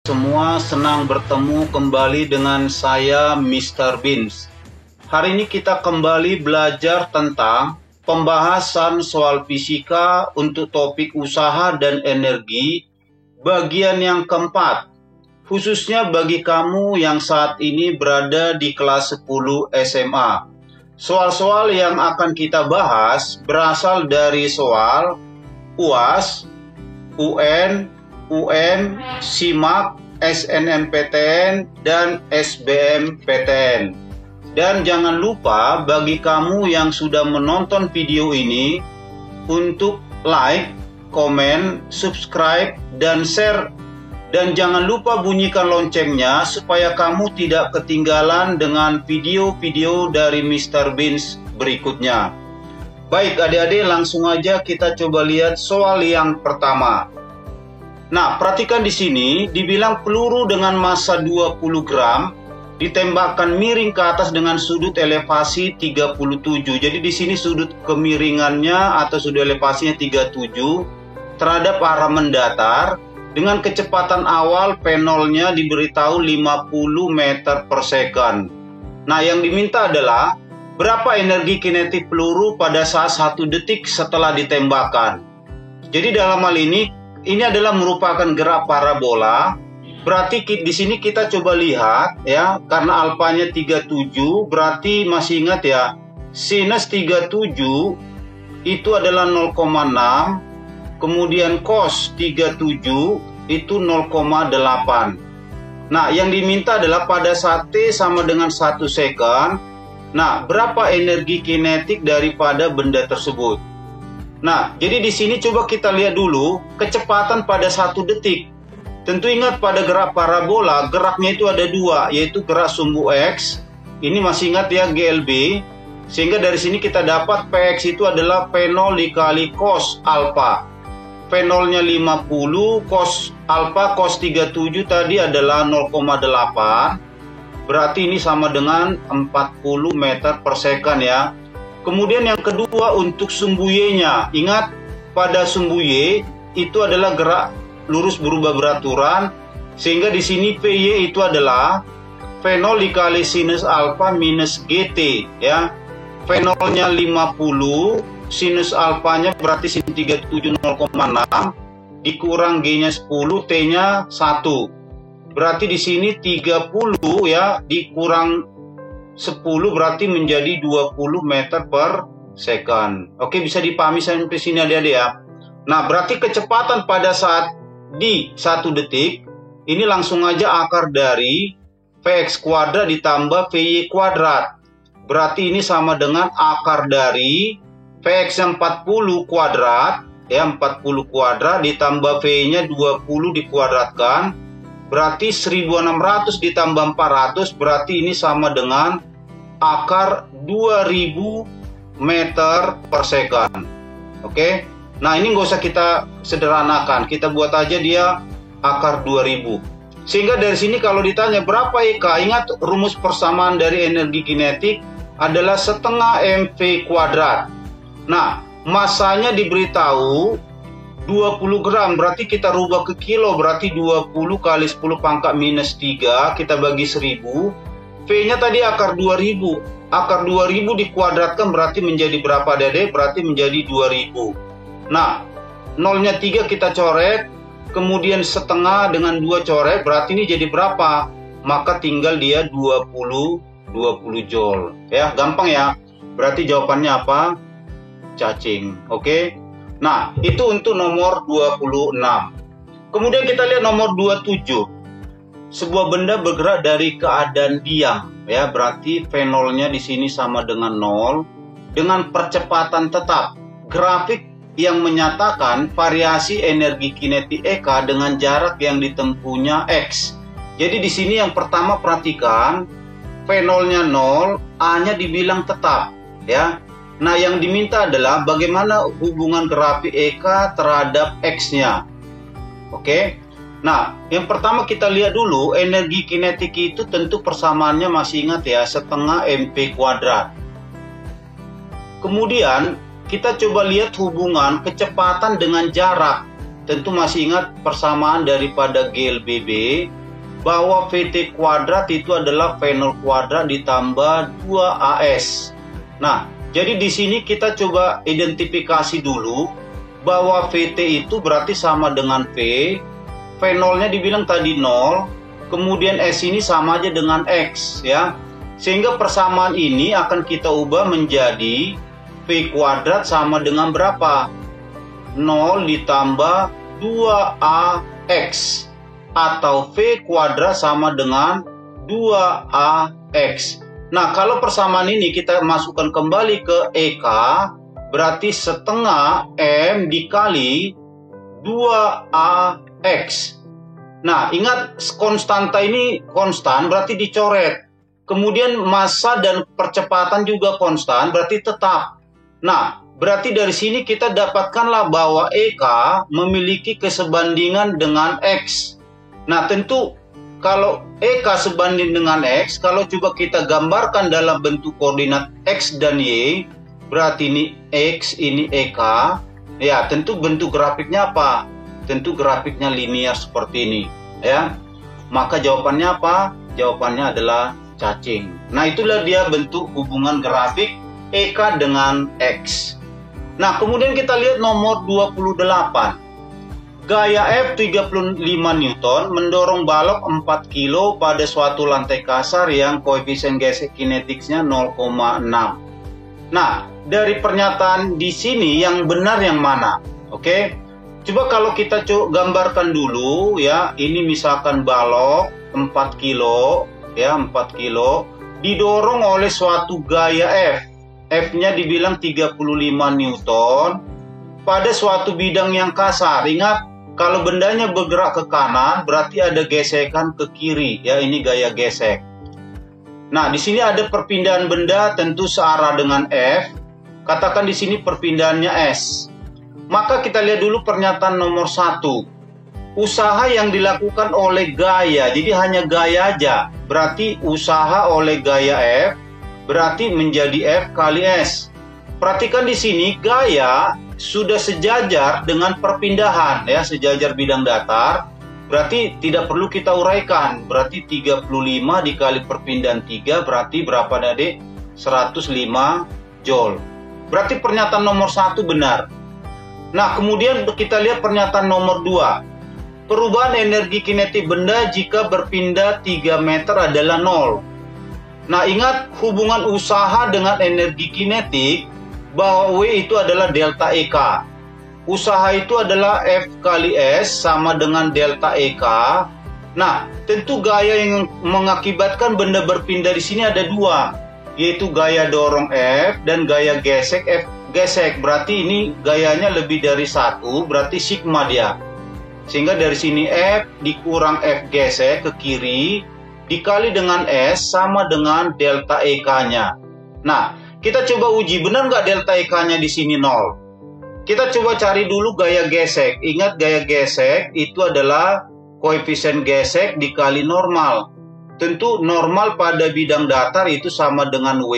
Semua senang bertemu kembali dengan saya Mr. Beans. Hari ini kita kembali belajar tentang pembahasan soal fisika untuk topik usaha dan energi bagian yang keempat, khususnya bagi kamu yang saat ini berada di kelas 10 SMA. Soal-soal yang akan kita bahas berasal dari soal UAS, UN, SIMAK, SNMPTN, dan SBMPTN. Dan jangan lupa bagi kamu yang sudah menonton video ini untuk like, komen, subscribe, dan share. Dan jangan lupa bunyikan loncengnya supaya kamu tidak ketinggalan dengan video-video dari Mr. Beans berikutnya. Baik adik-adik, langsung aja kita coba lihat soal yang pertama. Nah, perhatikan di sini dibilang peluru dengan massa 20 gram ditembakkan miring ke atas dengan sudut elevasi 37. Jadi di sini sudut kemiringannya atau sudut elevasinya 37 terhadap arah mendatar. Dengan kecepatan awal P0-nya diberitahu 50 meter per second. Nah, yang diminta adalah berapa energi kinetik peluru pada saat 1 detik setelah ditembakkan. Jadi dalam hal ini adalah merupakan gerak parabola. Berarti di sini kita coba lihat ya, karena alfanya 37, berarti masih ingat ya, sinus 37 itu adalah 0,6. Kemudian cos 37 itu 0,8. Nah, yang diminta adalah pada saat T sama dengan 1 second. Nah, berapa energi kinetik daripada benda tersebut? Nah, jadi di sini coba kita lihat dulu kecepatan pada 1 detik. Tentu ingat pada gerak parabola, geraknya itu ada dua, yaitu gerak sumbu X. Ini masih ingat ya, GLB. Sehingga dari sini kita dapat PX itu adalah P0 dikali cos alpha. P0-nya 50, cos alpha, cos 37 tadi adalah 0,8. Berarti ini sama dengan 40 meter per second ya. Kemudian yang kedua untuk sumbu Y-nya. Ingat, pada sumbu Y itu adalah gerak lurus berubah beraturan. Sehingga di sini PY itu adalah V0 dikali sinus alpha minus GT ya. V0-nya 50, sinus alfanya berarti sin 37 0,6 dikurang G-nya 10, T-nya 1. Berarti di sini 30 ya dikurang 10 berarti menjadi 20 meter per second. Oke, bisa dipahami sampai sini adik-adik ya. Nah, berarti kecepatan pada saat di 1 detik ini langsung aja akar dari Vx kuadrat ditambah Vy kuadrat. Berarti ini sama dengan akar dari Vx yang 40 kuadrat ya, 40 kuadrat ditambah V-nya 20 dikuadratkan berarti 1600 ditambah 400 berarti ini sama dengan akar 2000 meter per second. Oke. Nah, ini nggak usah kita sederhanakan, kita buat aja dia akar 2000. Sehingga dari sini kalau ditanya berapa EK, ingat rumus persamaan dari energi kinetik adalah setengah mv kuadrat. Nah, masanya diberitahu 20 gram, berarti kita rubah ke kilo, berarti 20 kali 10 pangkat minus 3, kita bagi 1000. V-nya tadi akar 2000. Akar 2000 dikuadratkan berarti menjadi berapa dede? Berarti menjadi 2000. Nah, nolnya 3 kita coret, kemudian setengah dengan 2 coret, berarti ini jadi berapa? Maka tinggal dia 20 joule. Ya, gampang ya. Berarti jawabannya apa? Cacing. Oke. Nah, itu untuk nomor 26. Kemudian kita lihat nomor 27. Sebuah benda bergerak dari keadaan diam ya, berarti V0-nya di sini sama dengan 0 dengan percepatan tetap. Grafik yang menyatakan variasi energi kinetik EK dengan jarak yang ditempuhnya X. Jadi di sini yang pertama perhatikan V0-nya 0, A-nya dibilang tetap ya. Nah, yang diminta adalah bagaimana hubungan grafik EK terhadap X-nya. Oke. Nah, yang pertama kita lihat dulu energi kinetik itu tentu persamaannya masih ingat ya, setengah mv kuadrat. Kemudian kita coba lihat hubungan kecepatan dengan jarak. Tentu masih ingat persamaan daripada GLBB bahwa VT kuadrat itu adalah V0 kuadrat ditambah 2AS. Nah, jadi di sini kita coba identifikasi dulu bahwa VT itu berarti sama dengan V. V0-nya dibilang tadi 0, kemudian S ini sama aja dengan X ya. Sehingga persamaan ini akan kita ubah menjadi V kuadrat sama dengan berapa? 0 ditambah 2AX, atau V kuadrat sama dengan 2AX. Nah, kalau persamaan ini kita masukkan kembali ke EK, berarti setengah M dikali 2AX. Nah, ingat konstanta ini konstan, berarti dicoret. Kemudian massa dan percepatan juga konstan, berarti tetap. Nah, berarti dari sini kita dapatkanlah bahwa EK memiliki kesebandingan dengan X. Nah, tentu kalau EK sebanding dengan X, kalau coba kita gambarkan dalam bentuk koordinat X dan Y, berarti ini X, ini EK, ya tentu bentuk grafiknya apa? Tentu grafiknya linear seperti ini, ya. Maka jawabannya apa? Jawabannya adalah cacing. Nah, itulah dia bentuk hubungan grafik EK dengan X. Nah, kemudian kita lihat nomor 28. Gaya F 35 Newton mendorong balok 4 kilo pada suatu lantai kasar yang koefisien gesek kinetiknya 0,6. Nah, dari pernyataan di sini yang benar yang mana? Oke. Coba kalau kita gambarkan dulu ya, ini misalkan balok 4 kilo ya, 4 kilo didorong oleh suatu gaya F. F-nya dibilang 35 Newton pada suatu bidang yang kasar. Ingat, kalau bendanya bergerak ke kanan, berarti ada gesekan ke kiri ya, ini gaya gesek. Nah, di sini ada perpindahan benda tentu searah dengan F. Katakan di sini perpindahannya S. Maka kita lihat dulu pernyataan nomor 1. Usaha yang dilakukan oleh gaya, jadi hanya gaya aja. Berarti usaha oleh gaya F, berarti menjadi F kali S. Perhatikan di sini gaya sudah sejajar dengan perpindahan ya, sejajar bidang datar. Berarti tidak perlu kita uraikan. Berarti 35 dikali perpindahan 3 berarti berapa Adik? 105 Joule. Berarti pernyataan nomor 1 benar. Nah, kemudian kita lihat pernyataan nomor 2. Perubahan energi kinetik benda jika berpindah 3 meter adalah 0. Nah, ingat hubungan usaha dengan energi kinetik bahwa W itu adalah delta EK. Usaha itu adalah F kali S sama dengan delta EK. Nah, tentu gaya yang mengakibatkan benda berpindah di sini ada 2, yaitu gaya dorong F dan gaya gesek F gesek. Berarti ini gayanya lebih dari 1, berarti sigma dia. Sehingga dari sini F dikurang F gesek ke kiri dikali dengan S sama dengan delta EK-nya. Nah, kita coba uji benar nggak delta EK-nya di sini 0. Kita coba cari dulu gaya gesek. Ingat gaya gesek itu adalah koefisien gesek dikali normal. Tentu normal pada bidang datar itu sama dengan W.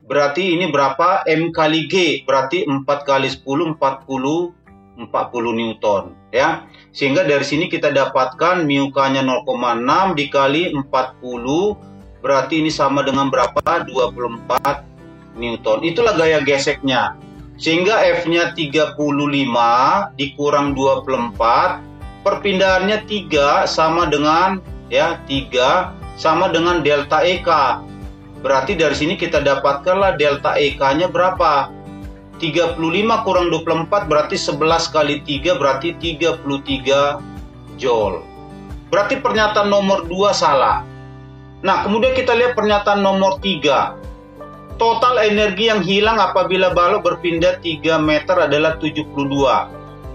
Berarti ini berapa? M kali G. Berarti 4 kali 10, 40 Newton. Ya. Sehingga dari sini kita dapatkan mu K-nya 0,6 dikali 40. Berarti ini sama dengan berapa? 24 Newton. Itulah gaya geseknya. Sehingga F-nya 35 dikurang 24, perpindahannya 3 sama dengan ya 3 sama dengan delta EK. Berarti dari sini kita dapatkanlah delta EK-nya berapa? 35 kurang 24 berarti 11 kali 3 berarti 33 Joule. Berarti pernyataan nomor 2 salah. Nah, kemudian kita lihat pernyataan nomor 3. Total energi yang hilang apabila balok berpindah 3 meter adalah 72.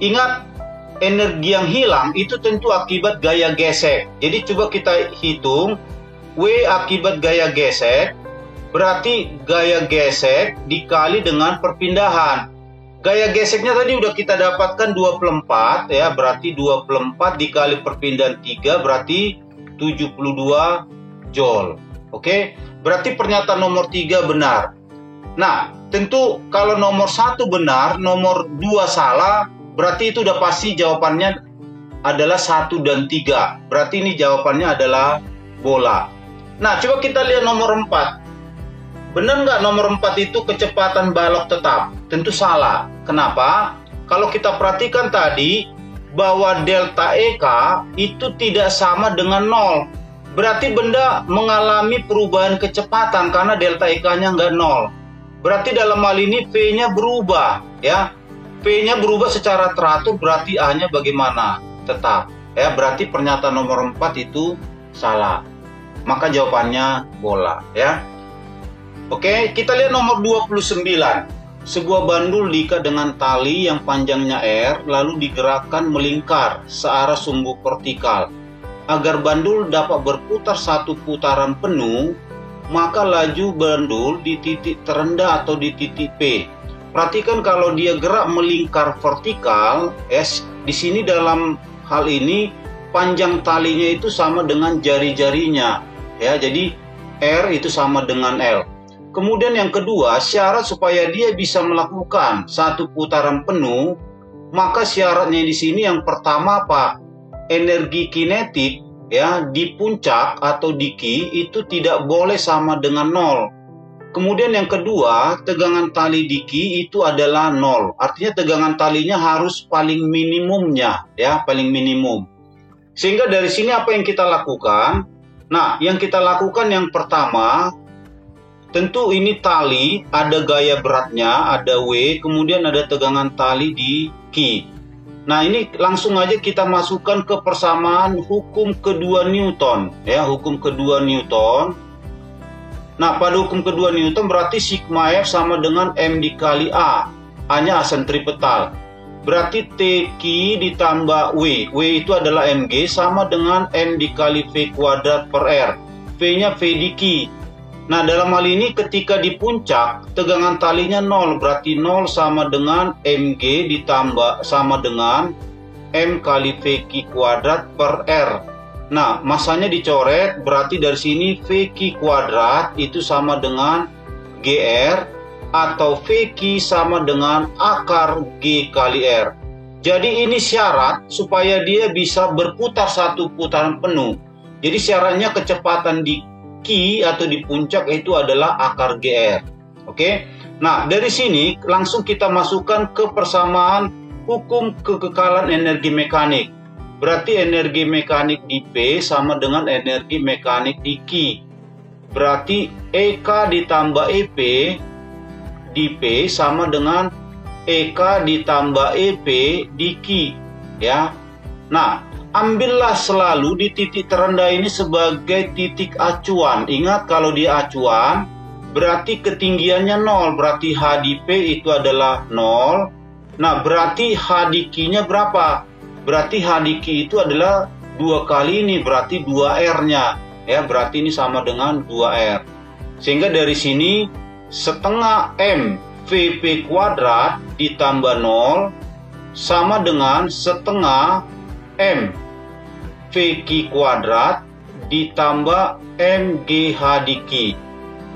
Ingat, energi yang hilang itu tentu akibat gaya gesek. Jadi coba kita hitung, W akibat gaya gesek, berarti gaya gesek dikali dengan perpindahan. Gaya geseknya tadi udah kita dapatkan 24 ya, berarti 24 dikali perpindahan 3 berarti 72 Joule. Oke? Berarti pernyataan nomor 3 benar. Nah, tentu kalau nomor 1 benar, nomor 2 salah, berarti itu udah pasti jawabannya adalah 1 dan 3. Berarti ini jawabannya adalah bola. Nah, coba kita lihat nomor 4. Benar nggak nomor 4 itu kecepatan balok tetap? Tentu salah. Kenapa? Kalau kita perhatikan tadi, bahwa delta EK itu tidak sama dengan 0. Berarti benda mengalami perubahan kecepatan karena delta EK-nya nggak 0. Berarti dalam hal ini V-nya berubah, ya. V-nya berubah secara teratur, berarti A-nya bagaimana? Tetap. Ya, berarti pernyataan nomor 4 itu salah. Maka jawabannya bola, ya. Oke, kita lihat nomor 29. Sebuah bandul diikat dengan tali yang panjangnya R, lalu digerakkan melingkar searah sumbu vertikal. Agar bandul dapat berputar 1 putaran penuh, maka laju bandul di titik terendah atau di titik P. Perhatikan kalau dia gerak melingkar vertikal, di sini dalam hal ini panjang talinya itu sama dengan jari-jarinya, ya. Jadi R itu sama dengan L. Kemudian yang kedua, syarat supaya dia bisa melakukan 1 putaran penuh, maka syaratnya di sini yang pertama apa? Energi kinetik, ya, di puncak atau di Q itu tidak boleh sama dengan 0. Kemudian yang kedua, tegangan tali di Q itu adalah 0. Artinya tegangan talinya harus paling minimumnya, ya, paling minimum. Sehingga dari sini apa yang kita lakukan? Nah, yang kita lakukan yang pertama, tentu ini tali, ada gaya beratnya, ada W, kemudian ada tegangan tali di Q. Nah, ini langsung aja kita masukkan ke persamaan hukum kedua Newton, ya, hukum kedua Newton. Nah, pada hukum kedua Newton berarti sigma F sama dengan M dikali A. A-nya sentripetal. Berarti TQ ditambah W. W itu adalah mg sama dengan M dikali V kuadrat per R. V-nya V di Q. Nah, dalam hal ini ketika di puncak, tegangan talinya 0, berarti 0 sama dengan mg ditambah sama dengan M kali VQ kuadrat per R. Nah, masanya dicoret, berarti dari sini VQ kuadrat itu sama dengan GR, atau VQ sama dengan akar G kali R. Jadi ini syarat supaya dia bisa berputar 1 putaran penuh. Jadi syaratnya kecepatan di Q atau di puncak itu adalah akar GR. Oke. Nah, dari sini langsung kita masukkan ke persamaan hukum kekekalan energi mekanik. Berarti energi mekanik di P sama dengan energi mekanik di Q. Berarti EK ditambah EP di P sama dengan EK ditambah EP di Q, ya. Nah, ambillah selalu di titik terendah ini sebagai titik acuan. Ingat, kalau dia acuan berarti ketinggiannya 0, berarti H di P itu adalah 0. Nah, berarti H di Q-nya berapa? Berarti H di Q itu adalah 2 kali ini, berarti 2R-nya, ya. Berarti ini sama dengan 2R. Sehingga dari sini setengah M VP kuadrat ditambah 0 sama dengan setengah M VQ kuadrat ditambah MGH di Q.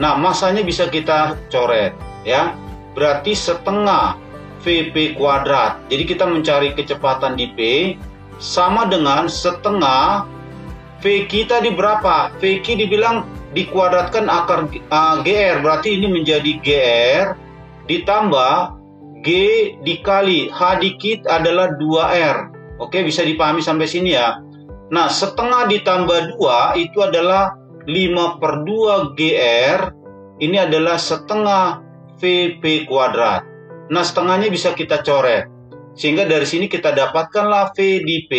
Nah, masanya bisa kita coret, ya. Berarti setengah VP kuadrat. Jadi kita mencari kecepatan di P sama dengan setengah V kita di berapa? V dibilang dikuadratkan akar GR. Berarti ini menjadi GR ditambah G dikali H di Q adalah 2R. Oke, bisa dipahami sampai sini ya. Nah, setengah ditambah 2 itu adalah 5/2 GR. Ini adalah setengah VP kuadrat. Nah, setengahnya bisa kita coret. Sehingga dari sini kita dapatkanlah V di P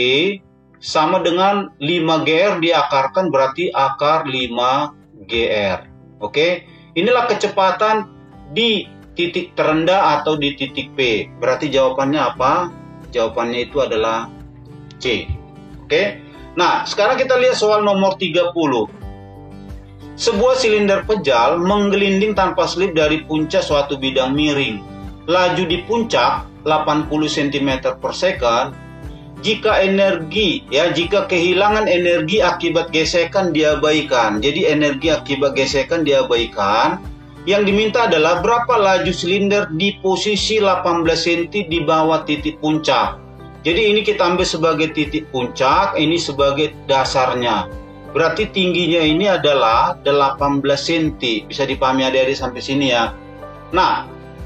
sama dengan 5 GR diakarkan, berarti akar 5 GR. Oke, inilah kecepatan di titik terendah atau di titik P. Berarti jawabannya apa? Jawabannya itu adalah C. Oke. Nah, sekarang kita lihat soal nomor 30. Sebuah silinder pejal menggelinding tanpa selip dari puncak suatu bidang miring. Laju di puncak 80 cm per second. Jika kehilangan energi akibat gesekan diabaikan. Jadi energi akibat gesekan diabaikan. Yang diminta adalah berapa laju silinder di posisi 18 cm di bawah titik puncak. Jadi ini kita ambil sebagai titik puncak, ini sebagai dasarnya. Berarti tingginya ini adalah 18 cm. Bisa dipahami adik-adik sampai sini ya. Nah,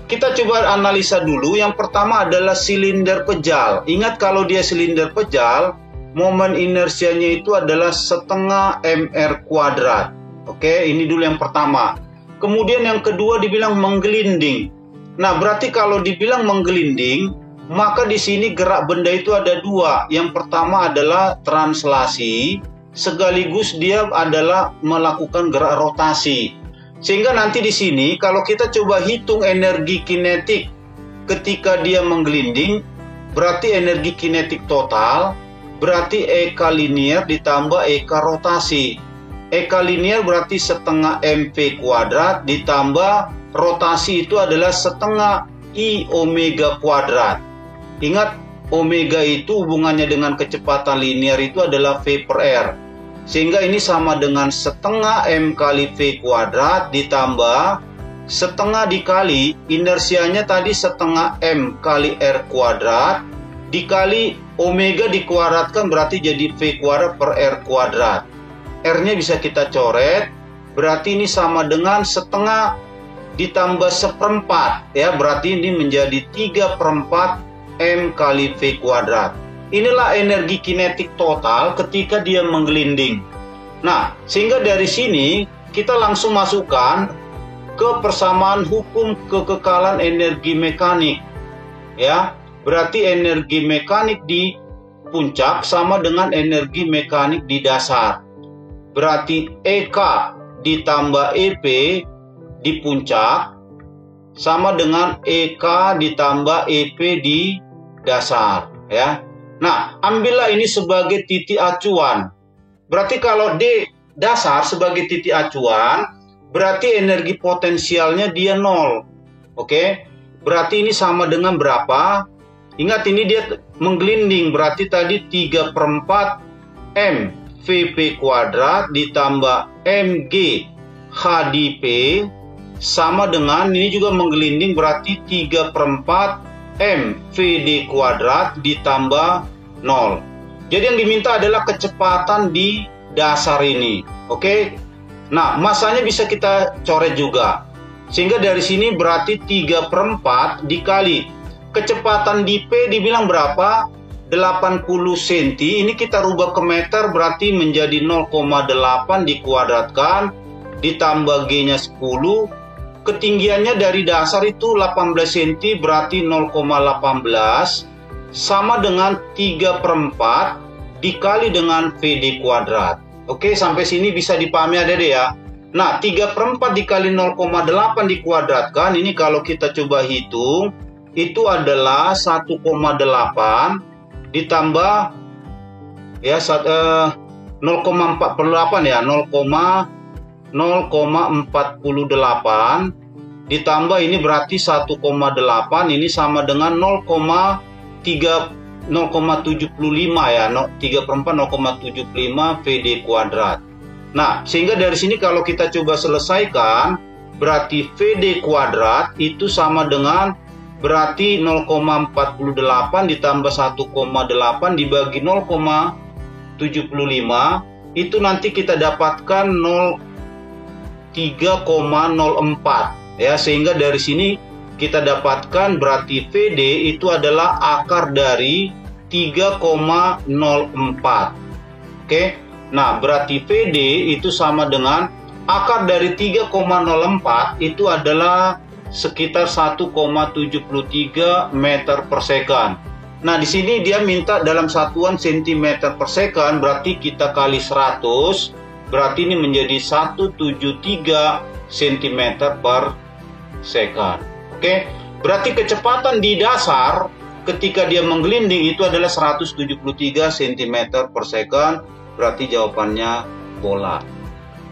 kita coba analisa dulu. Yang pertama adalah silinder pejal. Ingat kalau dia silinder pejal, momen inersianya itu adalah setengah mr kuadrat. Oke, ini dulu yang pertama. Kemudian yang kedua dibilang menggelinding. Nah, berarti kalau dibilang menggelinding, maka di sini gerak benda itu ada dua. Yang pertama adalah translasi, sekaligus dia adalah melakukan gerak rotasi. Sehingga nanti di sini kalau kita coba hitung energi kinetik ketika dia menggelinding, berarti energi kinetik total, berarti Eka linear ditambah Eka rotasi. Eka linear berarti setengah mv kuadrat ditambah rotasi itu adalah setengah I omega kuadrat. Ingat, omega itu hubungannya dengan kecepatan linear itu adalah V per R. Sehingga ini sama dengan setengah M kali V kuadrat ditambah setengah dikali inersianya tadi setengah M kali R kuadrat dikali omega dikuadratkan berarti jadi V kuadrat per R kuadrat. R-nya bisa kita coret, berarti ini sama dengan setengah ditambah seperempat, ya, berarti ini menjadi 3/4 M kali V kuadrat. Inilah energi kinetik total ketika dia menggelinding. Nah, sehingga dari sini kita langsung masukkan ke persamaan hukum kekekalan energi mekanik. Ya, berarti energi mekanik di puncak sama dengan energi mekanik di dasar. Berarti EK ditambah EP di puncak sama dengan EK ditambah EP di dasar, ya. Nah, ambillah ini sebagai titik acuan. Berarti kalau D dasar sebagai titik acuan, berarti energi potensialnya dia 0. Oke? Berarti ini sama dengan berapa? Ingat ini dia menggelinding, berarti tadi 3/4 M VP kuadrat ditambah MG HDP sama dengan ini juga menggelinding berarti 3/4 M VD kuadrat ditambah 0. Jadi yang diminta adalah kecepatan di dasar ini. Oke. Nah, masanya bisa kita coret juga. Sehingga dari sini berarti 3/4 dikali kecepatan di P dibilang berapa? 80 cm. Ini kita rubah ke meter berarti menjadi 0,8 dikuadratkan ditambah G-nya 10. Ketinggiannya dari dasar itu 18 cm berarti 0,18 sama dengan 3/4 dikali dengan VD kuadrat. Oke, sampai sini bisa dipahami adik-adik ya. Nah, 3/4 dikali 0,8 dikuadratkan, ini kalau kita coba hitung, itu adalah 1,8 ditambah ya 0,48 ya, 0,48 ditambah ini berarti 1,8, ini sama dengan 0,75 ya, 3/4 0,75 VD kuadrat. Nah, sehingga dari sini kalau kita coba selesaikan, berarti VD kuadrat itu sama dengan berarti 0,48 ditambah 1,8 dibagi 0,75, itu nanti kita dapatkan 3,04 ya, sehingga dari sini kita dapatkan berarti VD itu adalah akar dari 3,04. Oke. Nah, berarti VD itu sama dengan akar dari 3,04 itu adalah sekitar 1,73 meter per second. Nah, di sini dia minta dalam satuan cm per second, berarti kita kali 100, berarti ini menjadi 173 cm per second. Oke, berarti kecepatan di dasar ketika dia menggelinding itu adalah 173 cm per second, berarti jawabannya bola.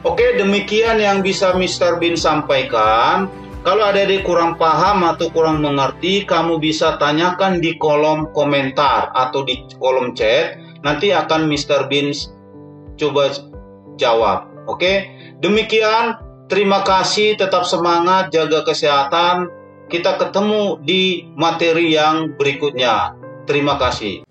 Oke, demikian yang bisa Mr. Bin sampaikan. Kalau ada yang kurang paham atau kurang mengerti, kamu bisa tanyakan di kolom komentar atau di kolom chat. Nanti akan Mr. Bin coba jawab. Oke, demikian. Terima kasih, tetap semangat, jaga kesehatan. Kita ketemu di materi yang berikutnya. Terima kasih.